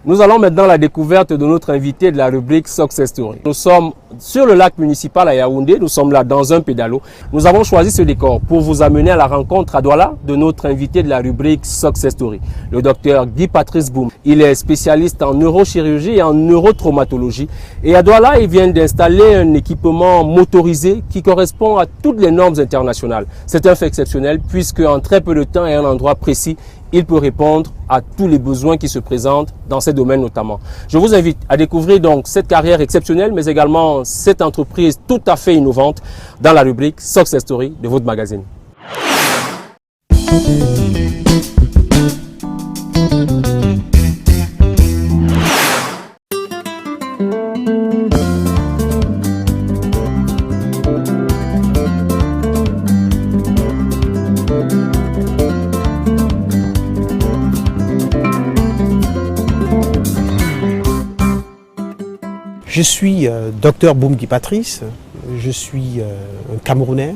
Nous allons maintenant à la découverte de notre invité de la rubrique Success Story. Nous sommes sur le lac municipal à Yaoundé, nous sommes là dans un pédalo. Nous avons choisi ce décor pour vous amener à la rencontre à Douala de notre invité de la rubrique Success Story, le docteur Guy Patrice Boum. Il est spécialiste en neurochirurgie et en neurotraumatologie. Et à Douala, il vient d'installer un équipement motorisé qui correspond à toutes les normes internationales. C'est un fait exceptionnel puisque en très peu de temps et à un endroit précis, il peut répondre à tous les besoins qui se présentent dans ces domaines notamment. Je vous invite à découvrir donc cette carrière exceptionnelle, mais également cette entreprise tout à fait innovante dans la rubrique Success Story de votre magazine. Je suis docteur Boum Guy Patrice, je suis un Camerounais.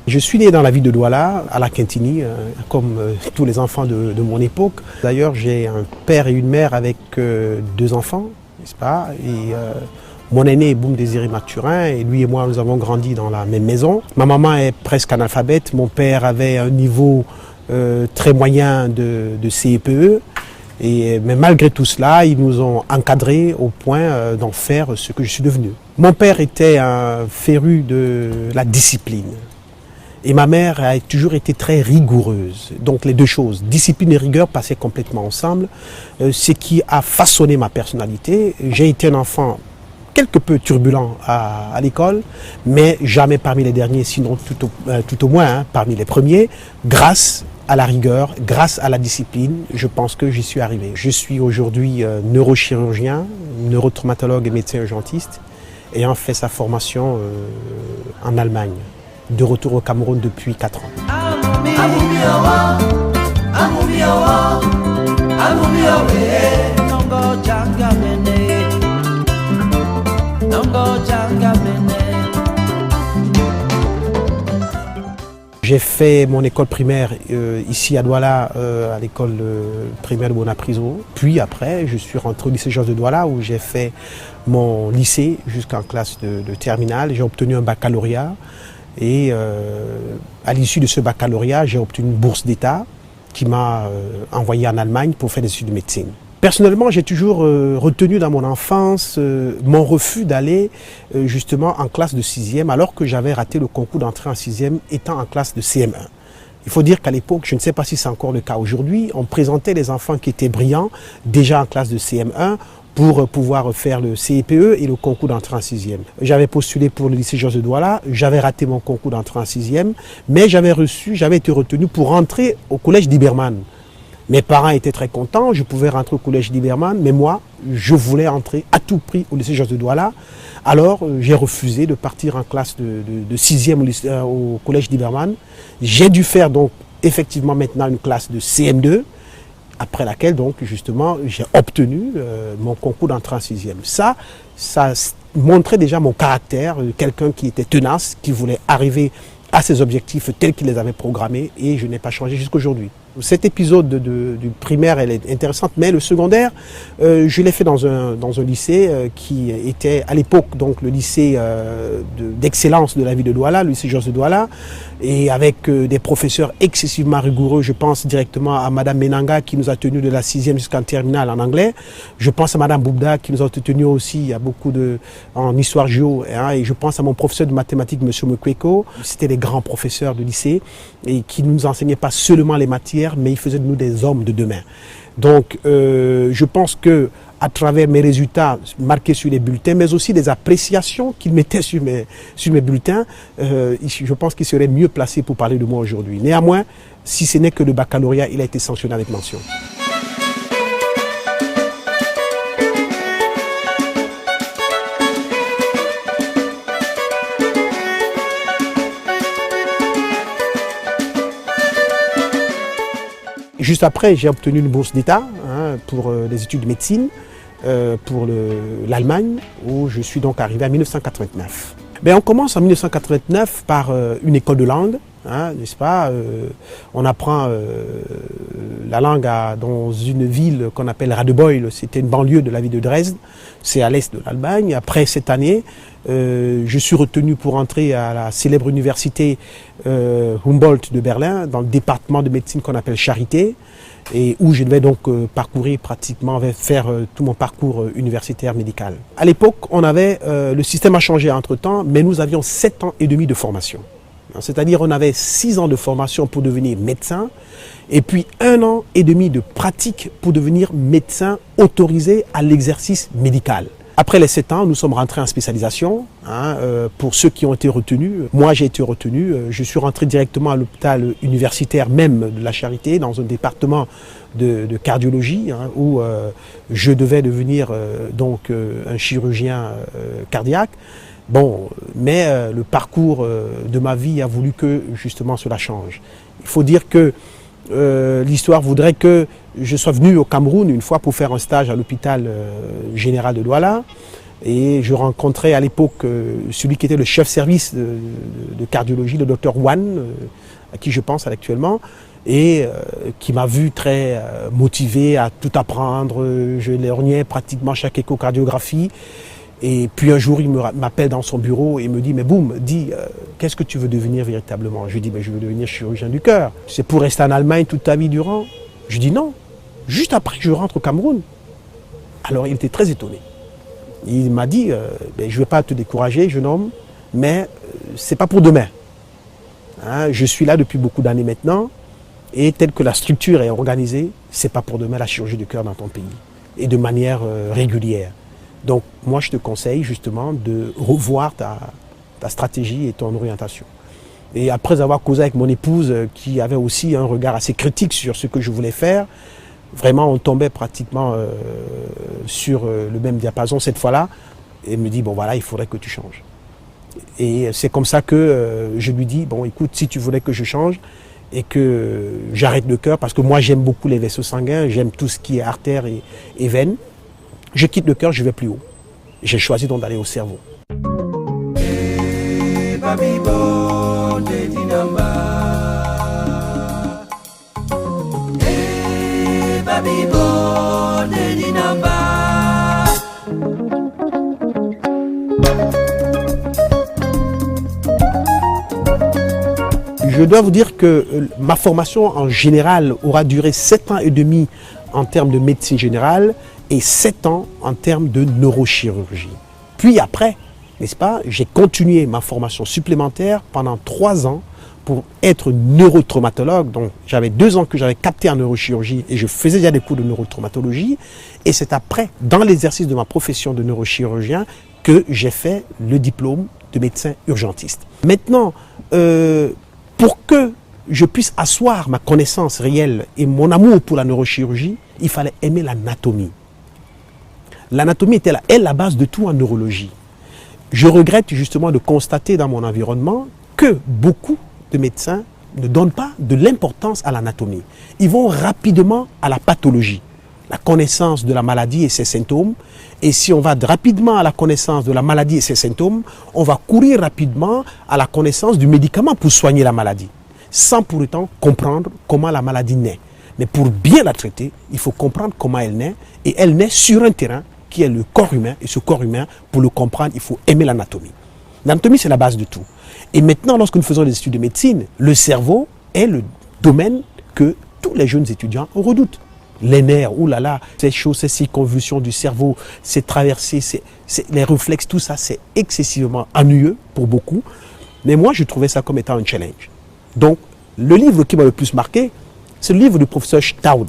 Je suis né dans la ville de Douala, à la Quintini, comme tous les enfants de mon époque. D'ailleurs, j'ai un père et une mère avec 2 enfants, n'est-ce pas? Et mon aîné est Boum Désiré Mathurin, et lui et moi, nous avons grandi dans la même maison. Ma maman est presque analphabète, mon père avait un niveau très moyen de CEPE. Mais malgré tout cela, ils nous ont encadrés au point d'en faire ce que je suis devenu. Mon père était un féru de la discipline. Et ma mère a toujours été très rigoureuse. Donc les deux choses, discipline et rigueur, passaient complètement ensemble. Ce qui a façonné ma personnalité. J'ai été un enfant quelque peu turbulent à l'école, mais jamais parmi les derniers, sinon tout au moins parmi les premiers, grâce à la rigueur, grâce à la discipline, je pense que j'y suis arrivé. Je suis aujourd'hui neurochirurgien, neurotraumatologue et médecin urgentiste, ayant fait sa formation en Allemagne. De retour au Cameroun depuis 4 ans. J'ai fait mon école primaire ici à Douala, à l'école primaire de Bonapriso. Puis après, je suis rentré au lycée Georges de Douala où j'ai fait mon lycée jusqu'en classe de terminale. J'ai obtenu un baccalauréat et à l'issue de ce baccalauréat, j'ai obtenu une bourse d'État qui m'a envoyé en Allemagne pour faire des études de médecine. Personnellement, j'ai toujours retenu dans mon enfance mon refus d'aller justement en classe de 6e alors que j'avais raté le concours d'entrée en 6e étant en classe de CM1. Il faut dire qu'à l'époque, je ne sais pas si c'est encore le cas aujourd'hui, on présentait les enfants qui étaient brillants déjà en classe de CM1 pour pouvoir faire le CEPE et le concours d'entrée en 6e. J'avais postulé pour le lycée Georges de Douala, j'avais raté mon concours d'entrée en 6e, mais j'avais été retenu pour rentrer au collège d'Iberman. Mes parents étaient très contents, je pouvais rentrer au collège d'Iberman, mais moi, je voulais entrer à tout prix au lycée Georges de Douala. Alors, j'ai refusé de partir en classe de 6e au collège d'Iberman. J'ai dû faire donc effectivement maintenant une classe de CM2, après laquelle donc justement j'ai obtenu mon concours d'entrée en 6e. Ça montrait déjà mon caractère, quelqu'un qui était tenace, qui voulait arriver à ses objectifs tels qu'il les avait programmés, et je n'ai pas changé jusqu'à aujourd'hui. Cet épisode du primaire, elle est intéressante, mais le secondaire, je l'ai fait dans un lycée qui était à l'époque donc le lycée d'excellence de la ville de Douala, le lycée Georges de Douala, et avec des professeurs excessivement rigoureux. Je pense directement à Madame Menanga qui nous a tenus de la 6e jusqu'en terminale en anglais. Je pense à Madame Boubda qui nous a tenus aussi, il y a beaucoup en histoire géo, et je pense à mon professeur de mathématiques, Monsieur Mukweko. C'était les grands professeurs de lycée et qui ne nous enseignaient pas seulement les matières, mais ils faisaient de nous des hommes de demain. Donc je pense que à travers mes résultats marqués sur les bulletins, mais aussi des appréciations qu'ils mettaient sur mes bulletins, je pense qu'ils seraient mieux placés pour parler de moi aujourd'hui. Néanmoins, si ce n'est que le baccalauréat, il a été sanctionné avec mention. Juste après, j'ai obtenu une bourse d'État pour les études de médecine pour l'Allemagne, où je suis donc arrivé en 1989. On commence en 1989 par une école de langue hein, n'est-ce pas? On apprend la langue dans une ville qu'on appelle Radebeul, c'était une banlieue de la ville de Dresde, c'est à l'est de l'Allemagne. Après cette année, je suis retenu pour entrer à la célèbre université Humboldt de Berlin, dans le département de médecine qu'on appelle Charité, et où je devais donc parcourir pratiquement, faire tout mon parcours universitaire médical. À l'époque, le système a changé entre-temps, mais nous avions 7 ans et demi de formation. C'est-à-dire on avait 6 ans de formation pour devenir médecin, et puis 1 an et demi de pratique pour devenir médecin autorisé à l'exercice médical. Après les 7 ans, nous sommes rentrés en spécialisation, pour ceux qui ont été retenus. Moi, j'ai été retenu. Je suis rentré directement à l'hôpital universitaire même de la Charité, dans un département de cardiologie, où je devais devenir un chirurgien cardiaque. Bon, mais le parcours de ma vie a voulu que justement cela change. Il faut dire que l'histoire voudrait que je sois venu au Cameroun une fois pour faire un stage à l'hôpital général de Douala, et je rencontrais à l'époque celui qui était le chef service de cardiologie, le docteur Wan, à qui je pense actuellement, et qui m'a vu très motivé à tout apprendre. Je lorgnais pratiquement chaque échocardiographie. Et puis un jour, il m'appelle dans son bureau et me dit, mais boum, qu'est-ce que tu veux devenir véritablement? Je lui dis, je veux devenir chirurgien du cœur. C'est pour rester en Allemagne toute ta vie durant? Je dis non, juste après je rentre au Cameroun. Alors il était très étonné. Il m'a dit, je ne vais pas te décourager, jeune homme, mais c'est pas pour demain. Je suis là depuis beaucoup d'années maintenant, et tel que la structure est organisée, c'est pas pour demain la chirurgie du cœur dans ton pays, et de manière régulière. Donc, moi, je te conseille justement de revoir ta stratégie et ton orientation. Et après avoir causé avec mon épouse, qui avait aussi un regard assez critique sur ce que je voulais faire, vraiment, on tombait pratiquement sur le même diapason cette fois-là. Et elle me dit, bon voilà, il faudrait que tu changes. Et c'est comme ça que je lui dis, bon écoute, si tu voulais que je change et que j'arrête le cœur, parce que moi, j'aime beaucoup les vaisseaux sanguins, j'aime tout ce qui est artères et veines, je quitte le cœur, je vais plus haut. J'ai choisi donc d'aller au cerveau. Je dois vous dire que ma formation en général aura duré 7 ans et demi en termes de médecine générale, et 7 ans en termes de neurochirurgie. Puis après, n'est-ce pas, j'ai continué ma formation supplémentaire pendant 3 ans pour être neurotraumatologue. Donc j'avais 2 ans que j'avais capté en neurochirurgie et je faisais déjà des cours de neurotraumatologie. Et c'est après, dans l'exercice de ma profession de neurochirurgien, que j'ai fait le diplôme de médecin urgentiste. Maintenant, pour que je puisse asseoir ma connaissance réelle et mon amour pour la neurochirurgie, il fallait aimer l'anatomie. L'anatomie est la base de tout en neurologie. Je regrette justement de constater dans mon environnement que beaucoup de médecins ne donnent pas de l'importance à l'anatomie. Ils vont rapidement à la pathologie, la connaissance de la maladie et ses symptômes. Et si on va rapidement à la connaissance de la maladie et ses symptômes, on va courir rapidement à la connaissance du médicament pour soigner la maladie, sans pour autant comprendre comment la maladie naît. Mais pour bien la traiter, il faut comprendre comment elle naît, et elle naît sur un terrain qui est le corps humain, et ce corps humain, pour le comprendre, il faut aimer l'anatomie. L'anatomie, c'est la base de tout. Et maintenant, lorsque nous faisons des études de médecine, le cerveau est le domaine que tous les jeunes étudiants redoutent. Les nerfs, oulala, ces choses, ces circonvolutions du cerveau, ces traversées, les réflexes, tout ça, c'est excessivement ennuyeux pour beaucoup. Mais moi, je trouvais ça comme étant un challenge. Donc, le livre qui m'a le plus marqué, c'est le livre du professeur Staud.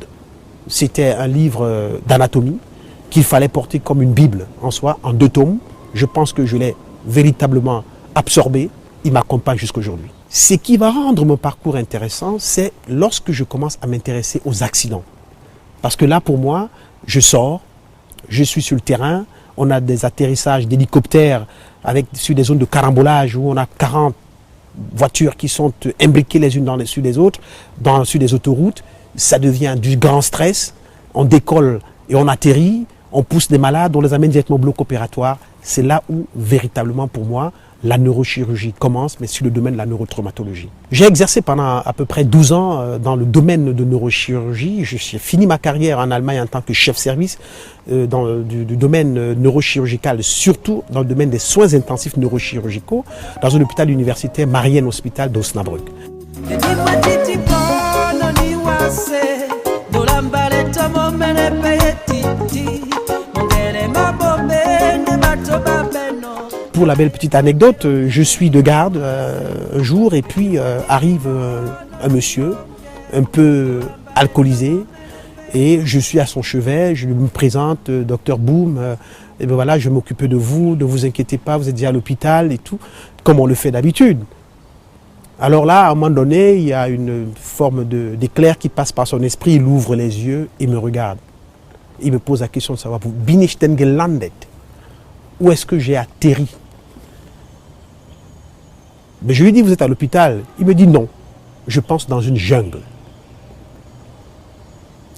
C'était un livre d'anatomie qu'il fallait porter comme une Bible en soi, en 2 tomes. Je pense que je l'ai véritablement absorbé. Il m'accompagne jusqu'à aujourd'hui. Ce qui va rendre mon parcours intéressant, c'est lorsque je commence à m'intéresser aux accidents. Parce que là, pour moi, je sors, je suis sur le terrain, on a des atterrissages d'hélicoptères sur des zones de carambolage où on a 40 voitures qui sont imbriquées les unes sur les autres, sur des autoroutes. Ça devient du grand stress. On décolle et on atterrit, on pousse des malades, on les amène directement au bloc opératoire. C'est là où, véritablement, pour moi, la neurochirurgie commence, mais sur le domaine de la neurotraumatologie. J'ai exercé pendant à peu près 12 ans dans le domaine de neurochirurgie. J'ai fini ma carrière en Allemagne en tant que chef service du domaine neurochirurgical, surtout dans le domaine des soins intensifs neurochirurgicaux, dans un hôpital universitaire, Marienne Hospital d'Osnabrück. Pour la belle petite anecdote, je suis de garde un jour et puis arrive un monsieur un peu alcoolisé et je suis à son chevet, je me présente, docteur Boom, et ben voilà, je m'occupe de vous, ne vous inquiétez pas, vous êtes déjà à l'hôpital et tout, comme on le fait d'habitude. Alors là, à un moment donné, il y a une forme d'éclair qui passe par son esprit, il ouvre les yeux et me regarde. Il me pose la question de savoir, bin ich denn gelandet? Où est-ce que j'ai atterri? Mais je lui dis, vous êtes à l'hôpital? Il me dit non, je pense dans une jungle.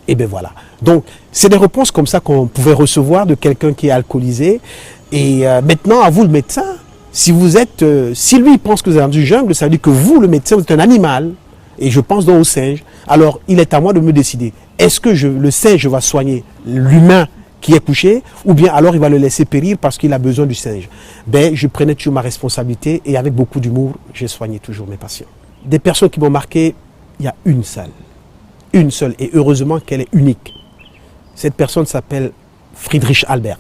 Et bien voilà. Donc, c'est des réponses comme ça qu'on pouvait recevoir de quelqu'un qui est alcoolisé. Et maintenant, à vous le médecin, si lui pense que vous êtes dans une jungle, ça veut dire que vous, le médecin, vous êtes un animal. Et je pense donc au singe. Alors, il est à moi de me décider. Est-ce que le singe va soigner l'humain qui est couché, ou bien alors il va le laisser périr parce qu'il a besoin du singe? Ben, je prenais toujours ma responsabilité et avec beaucoup d'humour, j'ai soigné toujours mes patients. Des personnes qui m'ont marqué, il y a une seule, et heureusement qu'elle est unique. Cette personne s'appelle Friedrich Albert,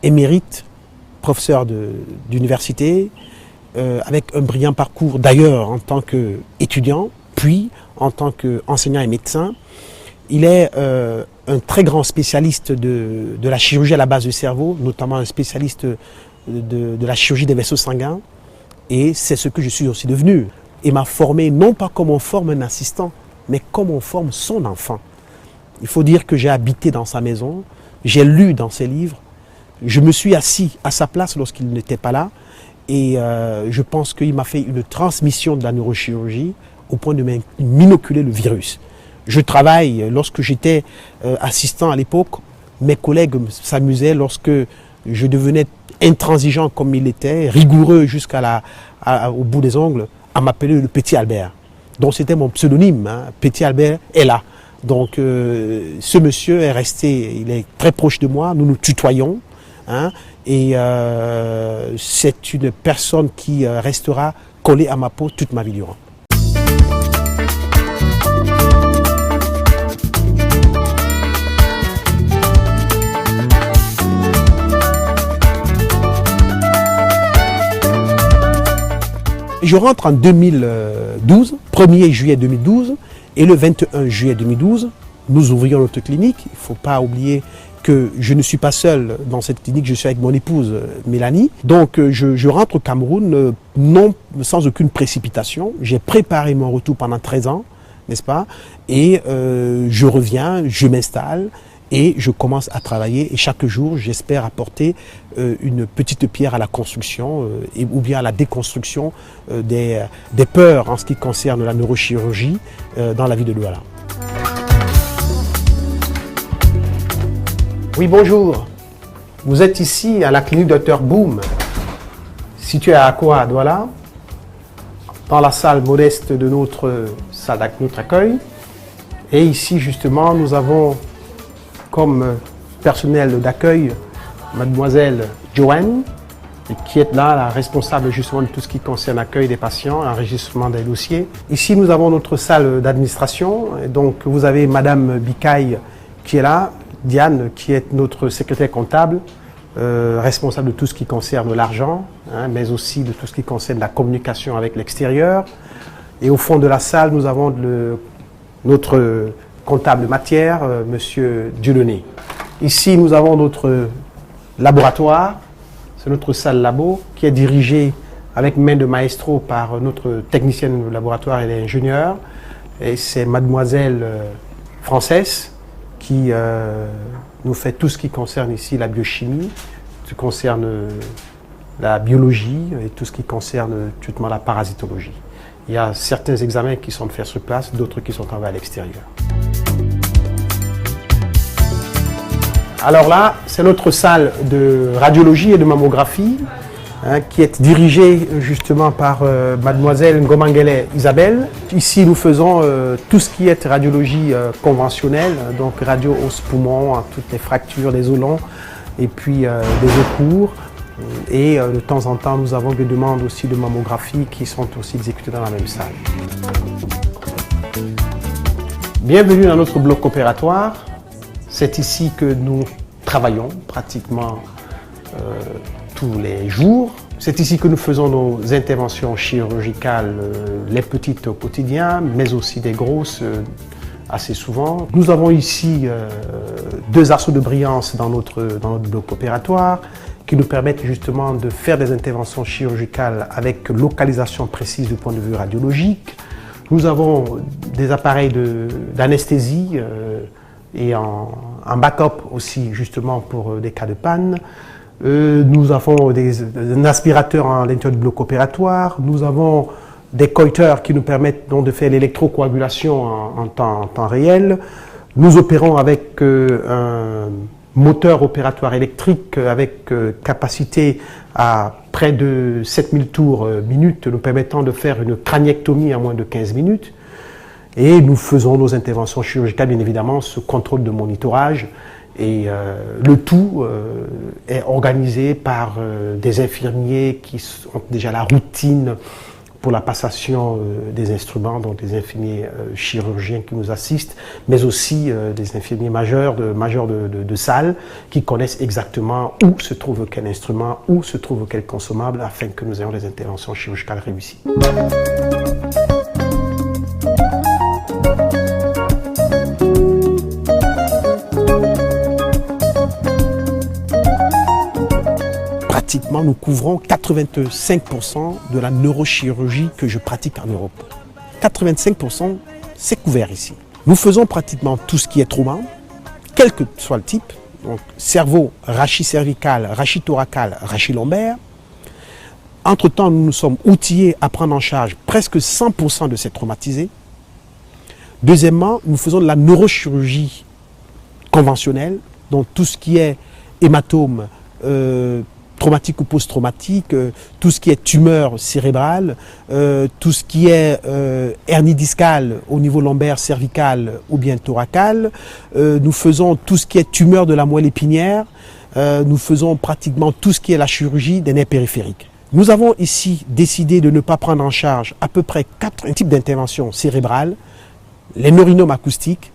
émérite, professeur d'université, avec un brillant parcours d'ailleurs en tant qu'étudiant, puis en tant qu'enseignant et médecin. Il est un très grand spécialiste de la chirurgie à la base du cerveau, notamment un spécialiste de la chirurgie des vaisseaux sanguins. Et c'est ce que je suis aussi devenu. Il m'a formé non pas comme on forme un assistant, mais comme on forme son enfant. Il faut dire que j'ai habité dans sa maison, j'ai lu dans ses livres, je me suis assis à sa place lorsqu'il n'était pas là. Et je pense qu'il m'a fait une transmission de la neurochirurgie au point de m'inoculer le virus. Je travaille, lorsque j'étais assistant à l'époque, mes collègues s'amusaient lorsque je devenais intransigeant comme il était, rigoureux au bout des ongles, à m'appeler le Petit Albert. Donc c'était mon pseudonyme, hein. Petit Albert est là. Donc ce monsieur est resté, il est très proche de moi, nous nous tutoyons, hein, et c'est une personne qui restera collée à ma peau toute ma vie durant. Je rentre en 2012, 1er juillet 2012, et le 21 juillet 2012, nous ouvrions notre clinique. Il ne faut pas oublier que je ne suis pas seul dans cette clinique, je suis avec mon épouse Mélanie. Donc je rentre au Cameroun sans aucune précipitation. J'ai préparé mon retour pendant 13 ans, n'est-ce pas? Et je reviens, je m'installe. Et je commence à travailler et chaque jour, j'espère apporter une petite pierre à la construction ou bien à la déconstruction des peurs en ce qui concerne la neurochirurgie dans la ville de Douala. Oui, bonjour. Vous êtes ici à la clinique Dr Boom, située à Akwa, à Douala, dans la salle modeste de notre accueil. Et ici, justement, nous avons comme personnel d'accueil, mademoiselle Joanne, qui est là, la responsable justement de tout ce qui concerne l'accueil des patients, l'enregistrement des dossiers. Ici, nous avons notre salle d'administration. Donc, vous avez madame Bikaï qui est là, Diane, qui est notre secrétaire comptable, responsable de tout ce qui concerne l'argent, hein, mais aussi de tout ce qui concerne la communication avec l'extérieur. Et au fond de la salle, nous avons notre comptable matière, monsieur Dieudonné. Ici, nous avons notre laboratoire, c'est notre salle labo, qui est dirigée avec main de maestro par notre technicienne de laboratoire et l'ingénieur. Et c'est mademoiselle Frances qui nous fait tout ce qui concerne ici la biochimie, tout ce qui concerne la biologie et tout ce qui concerne justement la parasitologie. Il y a certains examens qui sont faits sur place, d'autres qui sont envoyés à l'extérieur. Alors là, c'est notre salle de radiologie et de mammographie. qui est dirigée justement par mademoiselle Ngomangele Isabelle. Ici, nous faisons tout ce qui est radiologie conventionnelle, donc radio os poumons, toutes les fractures, les os longs, et puis des os courts. Et de temps en temps, nous avons des demandes aussi de mammographie qui sont aussi exécutées dans la même salle. Bienvenue dans notre bloc opératoire. C'est ici que nous travaillons pratiquement tous les jours. C'est ici que nous faisons nos interventions chirurgicales, les petites au quotidien, mais aussi des grosses assez souvent. Nous avons ici 2 arceaux de brillance dans notre bloc opératoire qui nous permettent justement de faire des interventions chirurgicales avec localisation précise du point de vue radiologique. Nous avons des appareils d'anesthésie et en backup aussi justement pour des cas de panne. Nous avons un aspirateur à l'intérieur du bloc opératoire. Nous avons des coiteurs qui nous permettent donc de faire l'électrocoagulation en temps réel. Nous opérons avec un moteur opératoire électrique avec capacité à près de 7000 tours minute, nous permettant de faire une craniectomie en moins de 15 minutes. Et nous faisons nos interventions chirurgicales, bien évidemment, sous contrôle de monitorage. Et le tout est organisé par des infirmiers qui ont déjà la routine pour la passation des instruments, donc des infirmiers chirurgiens qui nous assistent, mais aussi des infirmiers majeurs de salle qui connaissent exactement où se trouve quel instrument, où se trouve quel consommable, afin que nous ayons des interventions chirurgicales réussies. Pratiquement, nous couvrons 85% de la neurochirurgie que je pratique en Europe. 85%, c'est couvert ici. Nous faisons pratiquement tout ce qui est trauma, quel que soit le type. Donc, cerveau, rachis cervical, rachis thoracal, rachis lombaire. Entre-temps, nous nous sommes outillés à prendre en charge presque 100% de ces traumatisés. Deuxièmement, nous faisons de la neurochirurgie conventionnelle, donc tout ce qui est hématome, traumatique ou post-traumatique, tout ce qui est tumeur cérébrale, tout ce qui est hernie discale au niveau lombaire, cervical ou bien thoracal. Nous faisons tout ce qui est tumeur de la moelle épinière. Nous faisons pratiquement tout ce qui est la chirurgie des nerfs périphériques. Nous avons ici décidé de ne pas prendre en charge à peu près 4 types d'interventions cérébrales, les neurinomes acoustiques,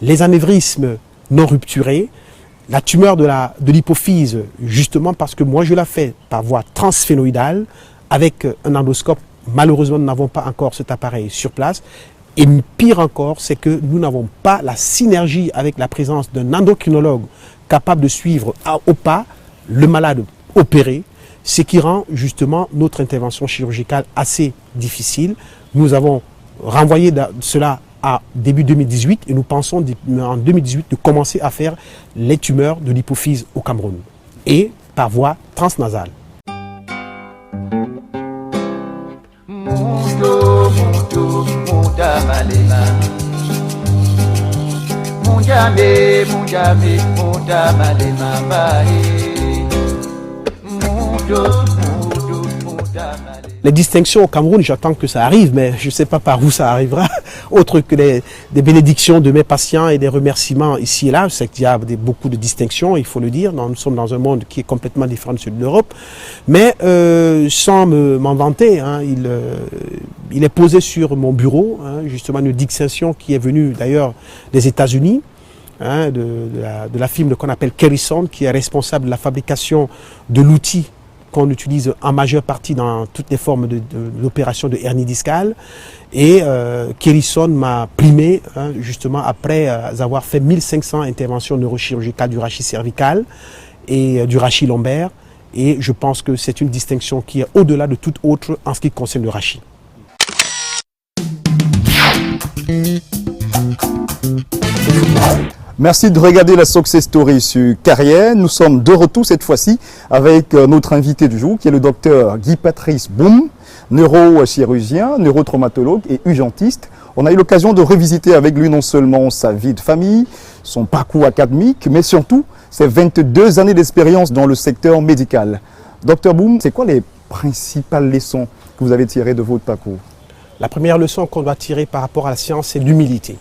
les anévrismes non rupturés, la tumeur de l'hypophyse, justement parce que moi je la fais par voie transphénoïdale avec un endoscope. Malheureusement, nous n'avons pas encore cet appareil sur place. Et pire encore, c'est que nous n'avons pas la synergie avec la présence d'un endocrinologue capable de suivre au pas le malade opéré, ce qui rend justement notre intervention chirurgicale assez difficile. Nous avons renvoyé cela à début 2018 et nous pensons en 2018 de commencer à faire les tumeurs de l'hypophyse au Cameroun et par voie transnasale. Les distinctions au Cameroun, j'attends que ça arrive, mais je ne sais pas par où ça arrivera, autre que des bénédictions de mes patients et des remerciements ici et là. C'est qu'il y a beaucoup de distinctions, il faut le dire. Nous sommes dans un monde qui est complètement différent de celui de l'Europe. Mais sans m'en vanter, hein, il est posé sur mon bureau, hein, justement une distinction qui est venue d'ailleurs des États-Unis. Hein, de la firme qu'on appelle Kerrison, qui est responsable de la fabrication de l'outil qu'on utilise en majeure partie dans toutes les formes de l'opération de hernie discale. Et Kerrison m'a primé, hein, justement après avoir fait 1500 interventions neurochirurgicales du rachis cervical et du rachis lombaire. Et je pense que c'est une distinction qui est au-delà de toute autre en ce qui concerne le rachis. Merci de regarder la Success Story sur Carrière. Nous sommes de retour cette fois-ci avec notre invité du jour qui est le docteur Guy-Patrice Boum, neurochirurgien, neurotraumatologue et urgentiste. On a eu l'occasion de revisiter avec lui non seulement sa vie de famille, son parcours académique, mais surtout ses 22 années d'expérience dans le secteur médical. Docteur Boum, c'est quoi les principales leçons que vous avez tirées de votre parcours? La première leçon qu'on doit tirer par rapport à la science, c'est l'humilité.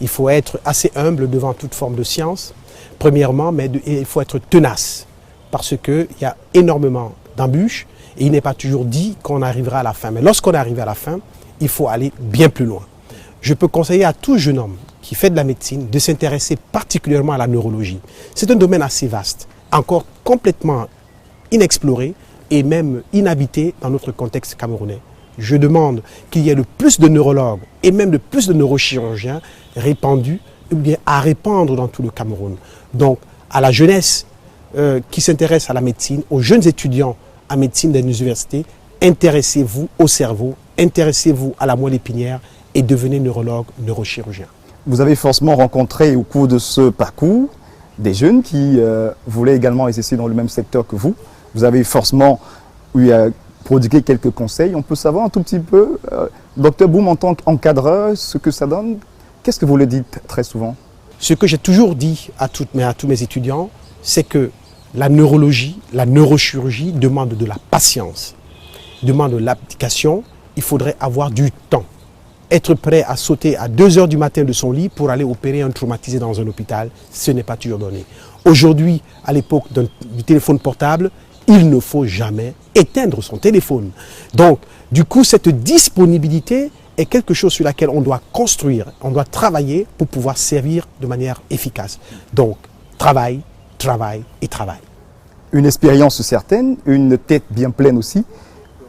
Il faut être assez humble devant toute forme de science, premièrement, mais il faut être tenace, parce qu'il y a énormément d'embûches et il n'est pas toujours dit qu'on arrivera à la fin. Mais lorsqu'on arrive à la fin, il faut aller bien plus loin. Je peux conseiller à tout jeune homme qui fait de la médecine de s'intéresser particulièrement à la neurologie. C'est un domaine assez vaste, encore complètement inexploré et même inhabité dans notre contexte camerounais. Je demande qu'il y ait le plus de neurologues et même de plus de neurochirurgiens répandus ou bien à répandre dans tout le Cameroun. Donc à la jeunesse qui s'intéresse à la médecine, aux jeunes étudiants en médecine des universités, intéressez-vous au cerveau, intéressez-vous à la moelle épinière et devenez neurologue, neurochirurgien. Vous avez forcément rencontré au cours de ce parcours des jeunes qui voulaient également exercer dans le même secteur que vous. Vous avez forcément eu à prodiguer quelques conseils. On peut savoir un tout petit peu, Docteur Boum, en tant qu'encadreur, ce que ça donne. Qu'est-ce que vous le dites très souvent? Ce que j'ai toujours dit à tous mes étudiants, c'est que la neurologie, la neurochirurgie demande de la patience, demande de l'application. Il faudrait avoir du temps. Être prêt à sauter à 2 heures du matin de son lit pour aller opérer un traumatisé dans un hôpital, ce n'est pas toujours donné. Aujourd'hui, à l'époque du téléphone portable, il ne faut jamais éteindre son téléphone. Donc, du coup, cette disponibilité est quelque chose sur laquelle on doit construire, on doit travailler pour pouvoir servir de manière efficace. Donc, travail, travail et travail. Une expérience certaine, une tête bien pleine aussi,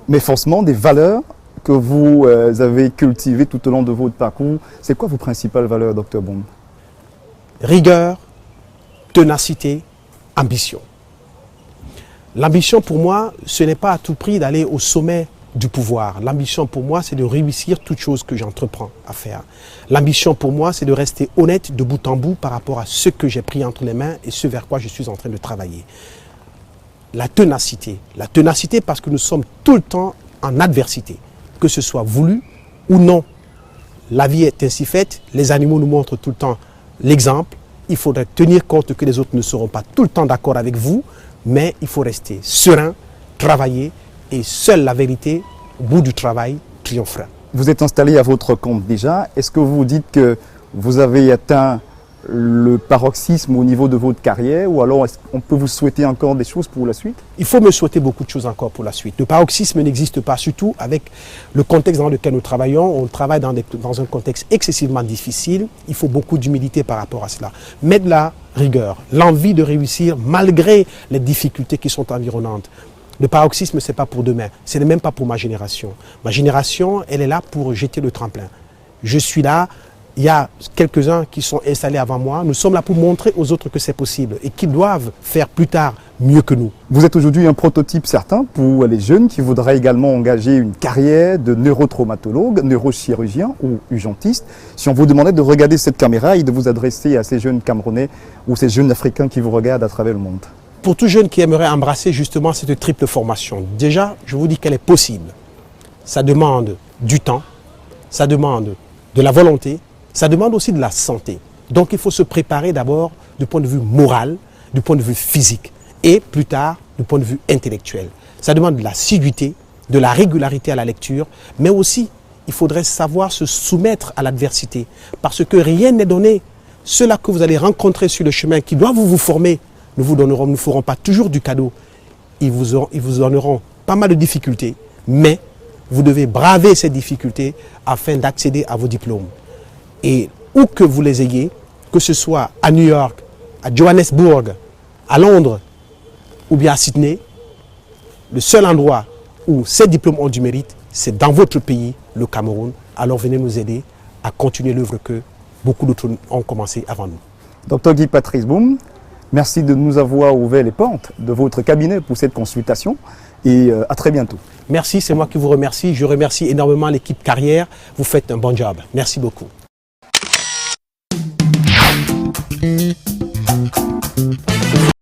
mais forcément des valeurs que vous avez cultivées tout au long de votre parcours. C'est quoi vos principales valeurs, Docteur Boum? Rigueur, ténacité, ambition. L'ambition pour moi, ce n'est pas à tout prix d'aller au sommet du pouvoir. L'ambition pour moi, c'est de réussir toute chose que j'entreprends à faire. L'ambition pour moi, c'est de rester honnête de bout en bout par rapport à ce que j'ai pris entre les mains et ce vers quoi je suis en train de travailler. La ténacité parce que nous sommes tout le temps en adversité, que ce soit voulu ou non. La vie est ainsi faite, les animaux nous montrent tout le temps l'exemple. Il faudrait tenir compte que les autres ne seront pas tout le temps d'accord avec vous, mais il faut rester serein, travailler et seule la vérité, au bout du travail, triomphera. Vous êtes installé à votre compte déjà. Est-ce que vous dites que vous avez atteint le paroxysme au niveau de votre carrière ou alors est-ce qu'on peut vous souhaiter encore des choses pour la suite? Il faut me souhaiter beaucoup de choses encore pour la suite. Le paroxysme n'existe pas, surtout avec le contexte dans lequel nous travaillons. On travaille dans un contexte excessivement difficile. Il faut beaucoup d'humilité par rapport à cela. Mais de la rigueur, l'envie de réussir malgré les difficultés qui sont environnantes. Le paroxysme, ce n'est pas pour demain, ce n'est même pas pour ma génération. Ma génération, elle est là pour jeter le tremplin. Je suis là. Il y a quelques-uns qui sont installés avant moi. Nous sommes là pour montrer aux autres que c'est possible et qu'ils doivent faire plus tard mieux que nous. Vous êtes aujourd'hui un prototype certain pour les jeunes qui voudraient également engager une carrière de neurotraumatologue, neurochirurgien ou urgentiste. Si on vous demandait de regarder cette caméra et de vous adresser à ces jeunes Camerounais ou ces jeunes Africains qui vous regardent à travers le monde. Pour tout jeune qui aimerait embrasser justement cette triple formation, déjà, je vous dis qu'elle est possible. Ça demande du temps, ça demande de la volonté, ça demande aussi de la santé. Donc il faut se préparer d'abord du point de vue moral, du point de vue physique et plus tard du point de vue intellectuel. Ça demande de l'assiduité, de la régularité à la lecture, mais aussi il faudrait savoir se soumettre à l'adversité parce que rien n'est donné. Ceux-là que vous allez rencontrer sur le chemin qui doivent vous former, nous ne ferons pas toujours du cadeau. Ils vous donneront pas mal de difficultés, mais vous devez braver ces difficultés afin d'accéder à vos diplômes. Et où que vous les ayez, que ce soit à New York, à Johannesburg, à Londres ou bien à Sydney, le seul endroit où ces diplômes ont du mérite, c'est dans votre pays, le Cameroun. Alors venez nous aider à continuer l'œuvre que beaucoup d'autres ont commencé avant nous. Docteur Guy Patrice Boum, merci de nous avoir ouvert les portes de votre cabinet pour cette consultation et à très bientôt. Merci, c'est moi qui vous remercie. Je remercie énormément l'équipe Carrière. Vous faites un bon job. Merci beaucoup.